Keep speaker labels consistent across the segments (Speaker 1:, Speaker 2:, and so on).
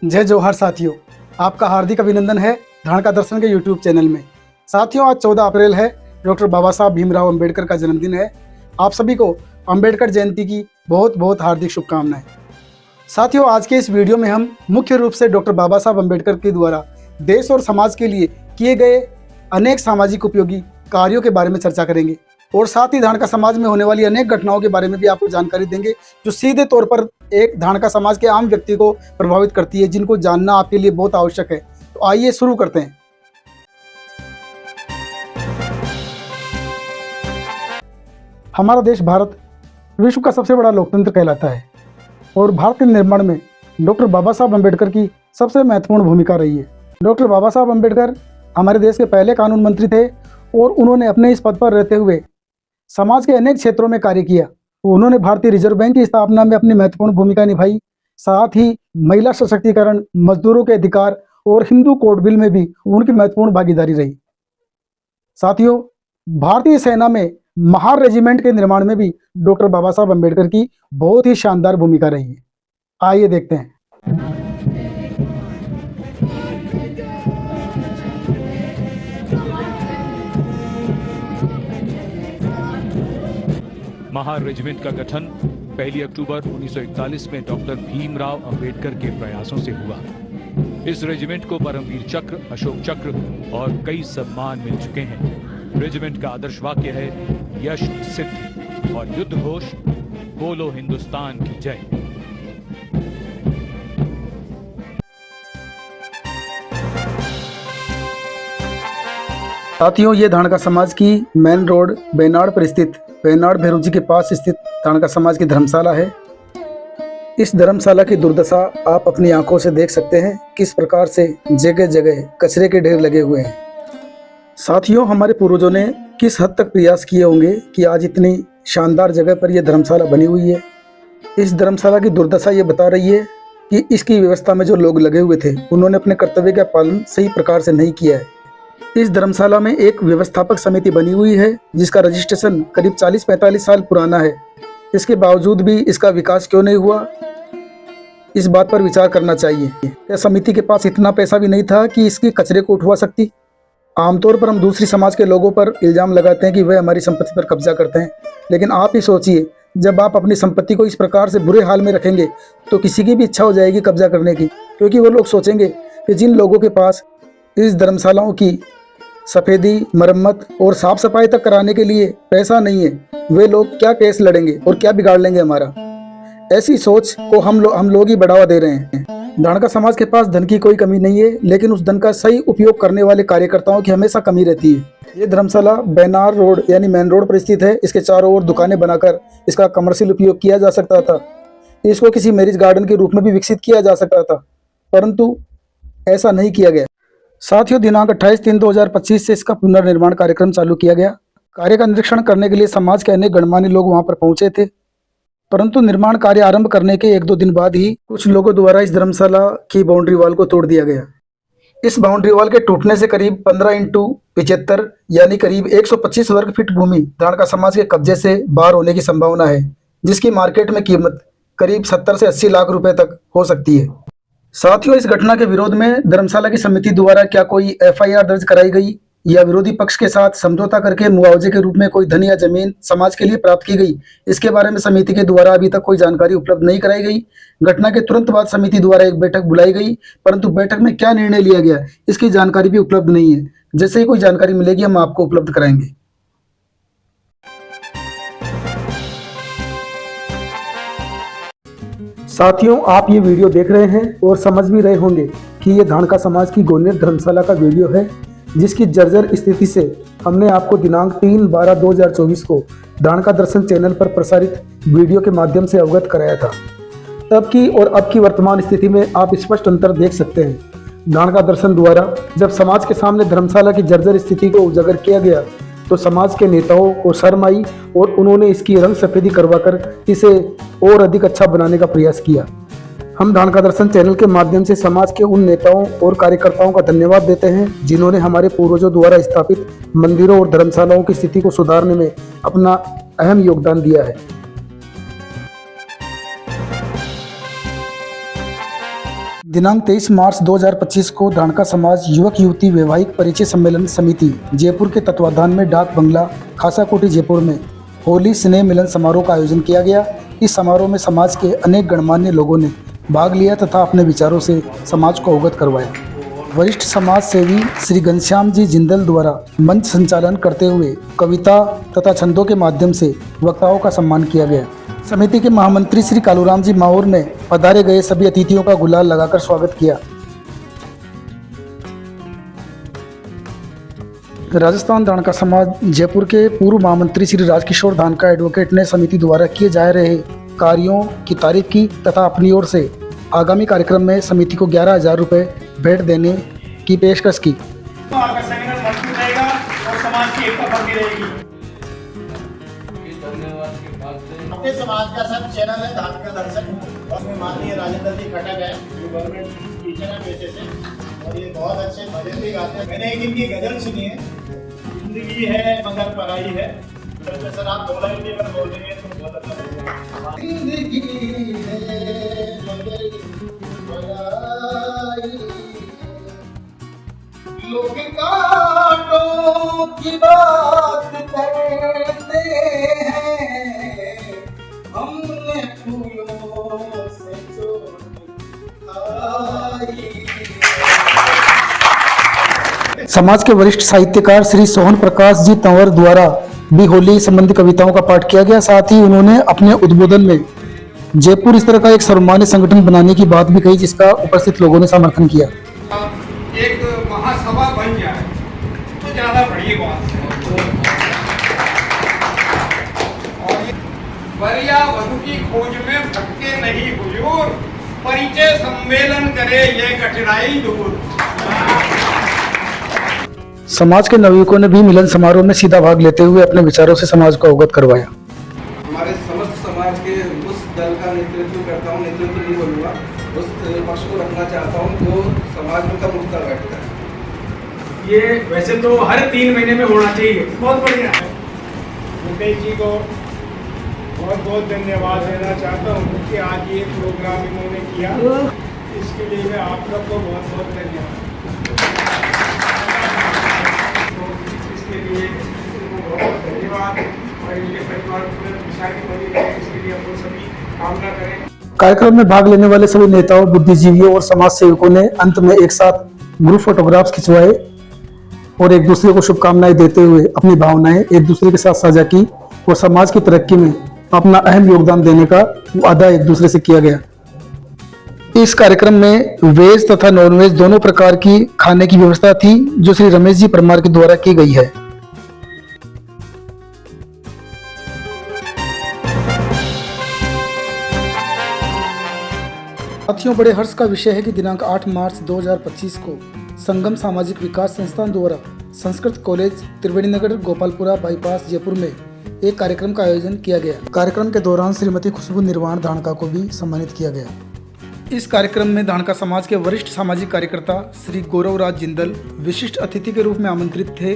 Speaker 1: जय जोहार साथियों, आपका हार्दिक अभिनंदन है धाणका दर्शन के YouTube चैनल में। साथियों, आज 14 अप्रैल है, डॉक्टर बाबा साहब भीमराव अंबेडकर का जन्मदिन है। आप सभी को अंबेडकर जयंती की बहुत बहुत हार्दिक शुभकामनाएं। साथियों, आज के इस वीडियो में हम मुख्य रूप से डॉक्टर बाबा साहब अंबेडकर के द्वारा देश और समाज के लिए किए गए अनेक सामाजिक उपयोगी कार्यों के बारे में चर्चा करेंगे और साथ ही धाणका समाज में होने वाली अनेक घटनाओं के बारे में भी आपको जानकारी देंगे, जो सीधे तौर पर एक धाणका समाज के आम व्यक्ति को प्रभावित करती है, जिनको जानना आपके लिए बहुत आवश्यक है। तो आइए शुरू करते हैं। हमारा देश भारत विश्व का सबसे बड़ा लोकतंत्र कहलाता है और भारत के निर्माण में डॉक्टर बाबा साहब अंबेडकर की सबसे महत्वपूर्ण भूमिका रही है। डॉक्टर बाबा साहब अंबेडकर हमारे देश के पहले कानून मंत्री थे और उन्होंने अपने इस पद पर रहते हुए समाज के अनेक क्षेत्रों में कार्य किया। उन्होंने भारतीय रिजर्व बैंक की स्थापना में अपनी महत्वपूर्ण भूमिका निभाई। साथ ही महिला सशक्तिकरण, मजदूरों के अधिकार और हिंदू कोड बिल में भी उनकी महत्वपूर्ण भागीदारी रही। साथियों, भारतीय सेना में महार रेजिमेंट के निर्माण में भी डॉक्टर बाबा साहब अंबेडकर की बहुत ही शानदार भूमिका रही है। आइए देखते हैं।
Speaker 2: महार रेजिमेंट का गठन 1 अक्टूबर 1941 में डॉक्टर भीमराव अंबेडकर के प्रयासों से हुआ। इस रेजिमेंट को परमवीर चक्र, अशोक चक्र और कई सम्मान मिल चुके हैं। रेजिमेंट का आदर्श वाक्य है, यश सिद्धि, और युद्ध घोष, बोलो हिंदुस्तान की जय।
Speaker 1: साथियों, ये धाणका समाज की मेन रोड बेनाड पर स्थित बेनाड भेरूजी के पास स्थित धाणका समाज की धर्मशाला है। इस धर्मशाला की दुर्दशा आप अपनी आंखों से देख सकते हैं, किस प्रकार से जगह जगह कचरे के ढेर लगे हुए हैं। साथियों, हमारे पूर्वजों ने किस हद तक प्रयास किए होंगे कि आज इतनी शानदार जगह पर यह धर्मशाला बनी हुई है। इस धर्मशाला की दुर्दशा ये बता रही है कि इसकी व्यवस्था में जो लोग लगे हुए थे, उन्होंने अपने कर्तव्य का पालन सही प्रकार से नहीं किया है। इस धर्मशाला में एक व्यवस्थापक समिति बनी हुई है, जिसका रजिस्ट्रेशन करीब 40-45 साल पुराना है। इसके बावजूद भी इसका विकास क्यों नहीं हुआ, इस बात पर विचार करना चाहिए। क्या समिति के पास इतना पैसा भी नहीं था कि इसकी कचरे को उठवा सकती? आमतौर पर हम दूसरी समाज के लोगों पर इल्ज़ाम लगाते हैं कि वह हमारी संपत्ति पर कब्जा करते हैं, लेकिन आप ही सोचिए, जब आप अपनी संपत्ति को इस प्रकार से बुरे हाल में रखेंगे तो किसी की भी इच्छा हो जाएगी कब्जा करने की, क्योंकि वो लोग सोचेंगे कि जिन लोगों के पास इस धर्मशालाओं की सफेदी, मरम्मत और साफ सफाई तक कराने के लिए पैसा नहीं है, वे लोग क्या केस लड़ेंगे और क्या बिगाड़ लेंगे हमारा। ऐसी सोच को हम लोग ही बढ़ावा दे रहे हैं। धाणका समाज के पास धन की कोई कमी नहीं है, लेकिन उस धन का सही उपयोग करने वाले कार्यकर्ताओं की हमेशा कमी रहती है। ये धर्मशाला बेनार रोड यानी मेन रोड पर स्थित है। इसके चारों ओर दुकानें बनाकर इसका कमर्शियल उपयोग किया जा सकता था। इसको किसी मैरिज गार्डन के रूप में भी विकसित किया जा सकता था, परंतु ऐसा नहीं किया गया। साथियों, दिनांक 28/3/2025 से इसका पुनर्निर्माण कार्यक्रम चालू किया गया। कार्य का निरीक्षण करने के लिए समाज के अनेक गणमान्य लोग वहां पर पहुंचे थे, परंतु निर्माण कार्य आरंभ करने के 1-2 दिन बाद ही कुछ लोगों द्वारा इस धर्मशाला की बाउंड्री वॉल को तोड़ दिया गया। इस बाउंड्री वॉल के टूटने से करीब 15x75 यानी करीब 125 वर्ग फीट भूमि धाणका समाज के कब्जे से बाहर होने की संभावना है, जिसकी मार्केट में कीमत करीब 70 से 80 लाख रुपए तक हो सकती है। साथियों, इस घटना के विरोध में धर्मशाला की समिति द्वारा क्या कोई FIR दर्ज कराई गई या विरोधी पक्ष के साथ समझौता करके मुआवजे के रूप में कोई धन या जमीन समाज के लिए प्राप्त की गई, इसके बारे में समिति के द्वारा अभी तक कोई जानकारी उपलब्ध नहीं कराई गई। घटना के तुरंत बाद समिति द्वारा एक बैठक बुलाई गई, परंतु बैठक में क्या निर्णय लिया गया इसकी जानकारी भी उपलब्ध नहीं है। जैसे ही कोई जानकारी मिलेगी हम आपको उपलब्ध कराएंगे। साथियों, आप ये वीडियो देख रहे हैं और समझ भी रहे होंगे कि ये धाणका समाज की गोनेर धर्मशाला का वीडियो है, जिसकी जर्जर स्थिति से हमने आपको दिनांक 3/12/2024 को धाणका दर्शन चैनल पर प्रसारित वीडियो के माध्यम से अवगत कराया था। तब की और अब की वर्तमान स्थिति में आप स्पष्ट अंतर देख सकते हैं। धाणका दर्शन द्वारा जब समाज के सामने धर्मशाला की जर्जर स्थिति को उजागर किया गया तो समाज के नेताओं को शर्म आई और उन्होंने इसकी रंग सफेदी करवाकर इसे और अधिक अच्छा बनाने का प्रयास किया। हम धाणका दर्शन चैनल के माध्यम से समाज के उन नेताओं और कार्यकर्ताओं का धन्यवाद देते हैं जिन्होंने हमारे पूर्वजों द्वारा स्थापित मंदिरों और धर्मशालाओं की स्थिति को सुधारने में अपना अहम योगदान दिया है। दिनांक 23 मार्च 2025 को धानका समाज युवक युवती वैवाहिक परिचय सम्मेलन समिति जयपुर के तत्वाधान में डाक बंगला खासाकोटी जयपुर में होली स्नेह मिलन समारोह का आयोजन किया गया। इस समारोह में समाज के अनेक गणमान्य लोगों ने भाग लिया तथा अपने विचारों से समाज को अवगत करवाया। वरिष्ठ समाज सेवी श्री घनश्याम जी जिंदल द्वारा मंच संचालन करते हुए कविता तथा छंदों के माध्यम से वक्ताओं का सम्मान किया गया। समिति के महामंत्री श्री कालूराम जी माहौर ने पधारे गए सभी अतिथियों का गुलाल लगाकर स्वागत किया। राजस्थान धानका समाज जयपुर के पूर्व महामंत्री श्री राजकिशोर धानका एडवोकेट ने समिति द्वारा किए जा रहे कार्यों की तारीफ की तथा अपनी ओर से आगामी कार्यक्रम में समिति को 11,000 रुपये भेंट देने की पेशकश की।
Speaker 3: आपका सेमिनार मजबूत रहेगा और समाज की एकता बनी रहेगी।
Speaker 4: अपने समाज का सब चैनल है धानका दर्शन, उसमें माननीय राजेंद्र जी खटक है जो गवर्नमेंट टीचर है पेशे से और ये बहुत अच्छे भजन भी गाते हैं। मैंने एक इनकी गजल सुनी है, जिंदगी है मगर पराई है। तो सर आप 2 लाइन भी अगर बोल देंगे तो बहुत अच्छा लगेगा। जिंदगी है मगर पराई, लोग कांटों की बात करते हैं, हमने फूलों से
Speaker 1: समाज के वरिष्ठ साहित्यकार श्री सोहन प्रकाश जी तंवर द्वारा भी होली संबंधी कविताओं का पाठ किया गया। साथ ही उन्होंने अपने उद्बोधन में जयपुर इस तरह का एक सर्वमान्य संगठन बनाने की बात भी कही, जिसका उपस्थित लोगों ने समर्थन किया।
Speaker 3: एक महासभा बन जाए तो ज्यादा बड़ी बात है। और वरिया वधु की खोज में भटके नहीं हुजूर, परिचय सम्मेलन करे ये कठिनाई दूर।
Speaker 1: समाज के नवयुवकों ने भी मिलन समारोह में सीधा भाग लेते हुए अपने विचारों से समाज को अवगत करवाया।
Speaker 5: हमारे समस्त समाज के उस दल का नेतृत्व करता हूँ, नेतृत्व नहीं बोलूँगा, उस पक्ष को रखना चाहता हूँ जो समाज में कम उठता बैठता है।
Speaker 3: ये वैसे तो हर 3 महीने में होना चाहिए। बहुत बढ़िया है। मुकेश जी को बहुत बहुत धन्यवाद देना चाहता हूँ कि आज ये प्रोग्राम इन्होंने किया, इसके लिए मैं आप सबको बहुत बहुत धन्यवाद। तो इसके लिए इनको बहुत बहुत धन्यवाद और इनके परिवार पूरे विचार की बनी रहे, इसके लिए अपन सभी कामना करें।
Speaker 1: कार्यक्रम में भाग लेने वाले सभी नेताओं, बुद्धिजीवियों और समाज सेवकों ने अंत में एक साथ ग्रुप फोटोग्राफ्स खिंचवाए और एक दूसरे को शुभकामनाएं देते हुए अपनी भावनाएं एक दूसरे के साथ साझा की और समाज की तरक्की में अपना अहम योगदान देने का वादा एक दूसरे से किया गया। इस कार्यक्रम में वेज तथा नॉन वेज दोनों प्रकार की खाने की व्यवस्था थी, जो श्री रमेश जी परमार के द्वारा की गई है। साथियों, बड़े हर्ष का विषय है कि दिनांक 8 मार्च 2025 को संगम सामाजिक विकास संस्थान द्वारा संस्कृत कॉलेज त्रिवेणीनगर गोपालपुरा बाईपास जयपुर में एक कार्यक्रम का आयोजन किया गया। कार्यक्रम के दौरान श्रीमती खुशबू निर्वाण धानका को भी सम्मानित किया गया। इस कार्यक्रम में धानका समाज के वरिष्ठ सामाजिक कार्यकर्ता श्री गौरवराज जिंदल विशिष्ट अतिथि के रूप में आमंत्रित थे।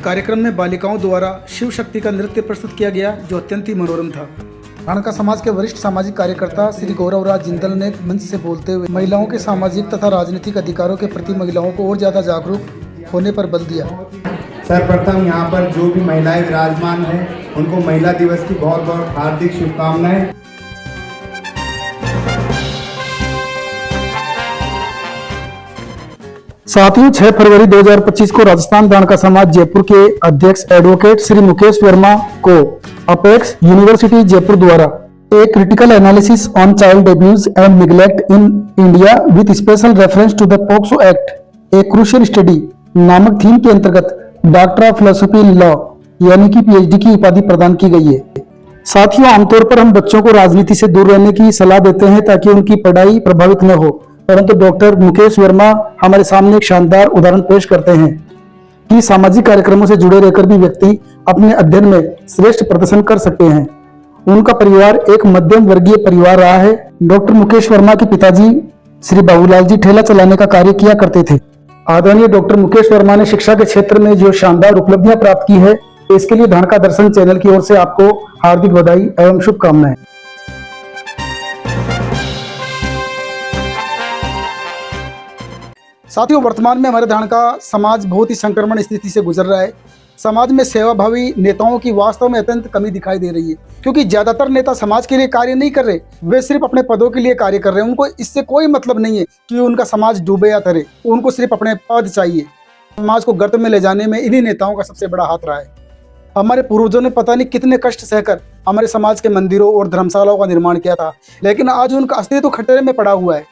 Speaker 1: कार्यक्रम में बालिकाओं द्वारा शिव शक्ति का नृत्य प्रस्तुत किया गया, जो अत्यंत ही मनोरम था। धानका समाज के वरिष्ठ सामाजिक कार्यकर्ता श्री गौरवराज जिंदल ने मंच से बोलते हुए महिलाओं के सामाजिक तथा राजनीतिक अधिकारों के प्रति महिलाओं को और ज्यादा जागरूक होने पर बल दिया।
Speaker 6: सर्वप्रथम यहाँ पर जो भी महिलाएं विराजमान हैं, उनको महिला दिवस की बहुत बहुत हार्दिक शुभकामनाएं।
Speaker 1: साथियों, 6 फरवरी 2025 को राजस्थान धानका समाज जयपुर के अध्यक्ष एडवोकेट श्री मुकेश वर्मा को अपेक्स यूनिवर्सिटी जयपुर द्वारा a critical analysis on child abuse and neglect in India with special reference to the POCSO act a crucial study नामक थीम के अंतर्गत डॉक्टर ऑफ फिलोसफी लॉ यानी कि पीएचडी की उपाधि प्रदान की गई है। साथियों, आमतौर पर हम बच्चों को राजनीति से दूर रहने की सलाह देते हैं ताकि उनकी पढ़ाई प्रभावित न हो, परंतु डॉक्टर मुकेश वर्मा हमारे सामने एक शानदार उदाहरण पेश करते हैं कि सामाजिक कार्यक्रमों से जुड़े रहकर भी व्यक्ति अपने अध्ययन में श्रेष्ठ प्रदर्शन कर सकते हैं। उनका परिवार एक मध्यम वर्गीय परिवार रहा है। डॉक्टर मुकेश वर्मा के पिताजी श्री बाबूलाल जी ठेला चलाने का कार्य किया करते थे। आदरणीय डॉक्टर मुकेश वर्मा ने शिक्षा के क्षेत्र में जो शानदार उपलब्धियां प्राप्त की है, इसके लिए धानका दर्शन चैनल की ओर से आपको हार्दिक बधाई एवं शुभकामनाएं। साथियों, वर्तमान में हमारे धारण का समाज बहुत ही संक्रमण स्थिति से गुजर रहा है। समाज में सेवाभावी नेताओं की वास्तव में अत्यंत कमी दिखाई दे रही है, क्योंकि ज्यादातर नेता समाज के लिए कार्य नहीं कर रहे, वे सिर्फ अपने पदों के लिए कार्य कर रहे हैं। उनको इससे कोई मतलब नहीं है कि उनका समाज डूबे या तरे, उनको सिर्फ अपने पद चाहिए। समाज को गर्त में ले जाने में इन्हीं नेताओं का सबसे बड़ा हाथ रहा है। हमारे पूर्वजों ने पता नहीं कितने कष्ट सहकर हमारे समाज के मंदिरों और धर्मशालाओं का निर्माण किया था, लेकिन आज उनका अस्तित्व खतरे में पड़ा हुआ है।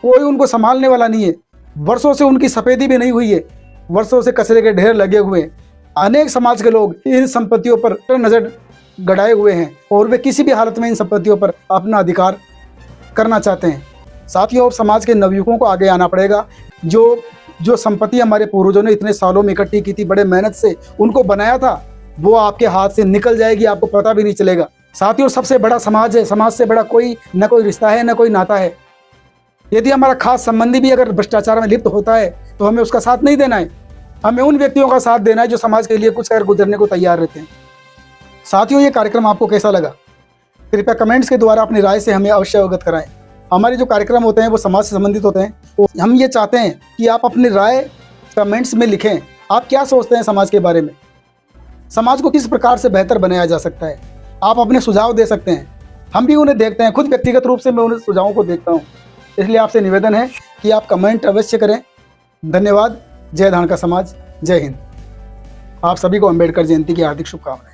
Speaker 1: कोई उनको संभालने वाला नहीं है। वर्षों से उनकी सफेदी भी नहीं हुई है, वर्षों से कचरे के ढेर लगे हुए हैं। अनेक समाज के लोग इन संपत्तियों पर नजर गड़ाए हुए हैं और वे किसी भी हालत में इन संपत्तियों पर अपना अधिकार करना चाहते हैं। साथियों, समाज के नवयुवकों को आगे आना पड़ेगा। जो संपत्ति हमारे पूर्वजों ने इतने सालों में इकट्ठी की थी, बड़े मेहनत से उनको बनाया था, वो आपके हाथ से निकल जाएगी, आपको पता भी नहीं चलेगा। साथियों, सबसे बड़ा समाज है। समाज से बड़ा न कोई रिश्ता है, न कोई नाता है। यदि हमारा खास संबंधी भी अगर भ्रष्टाचार में लिप्त होता है तो हमें उसका साथ नहीं देना है। हमें उन व्यक्तियों का साथ देना है जो समाज के लिए कुछ कर गुजरने को तैयार रहते हैं। साथियों, ये कार्यक्रम आपको कैसा लगा? कृपया कमेंट्स के द्वारा अपनी राय से हमें अवश्य अवगत कराएं। हमारे जो कार्यक्रम होते हैं वो समाज से संबंधित होते हैं। तो हम ये चाहते हैं कि आप अपनी राय कमेंट्स में लिखें। आप क्या सोचते हैं समाज के बारे में? समाज को किस प्रकार से बेहतर बनाया जा सकता है? आप अपने सुझाव दे सकते हैं, हम भी उन्हें देखते हैं। खुद व्यक्तिगत रूप से मैं उन सुझावों को देखता हूँ, इसलिए आपसे निवेदन है कि आप कमेंट अवश्य करें। धन्यवाद। जय धारण का समाज, जय हिंद। आप सभी को अम्बेडकर जयंती की हार्दिक शुभकामनाएं।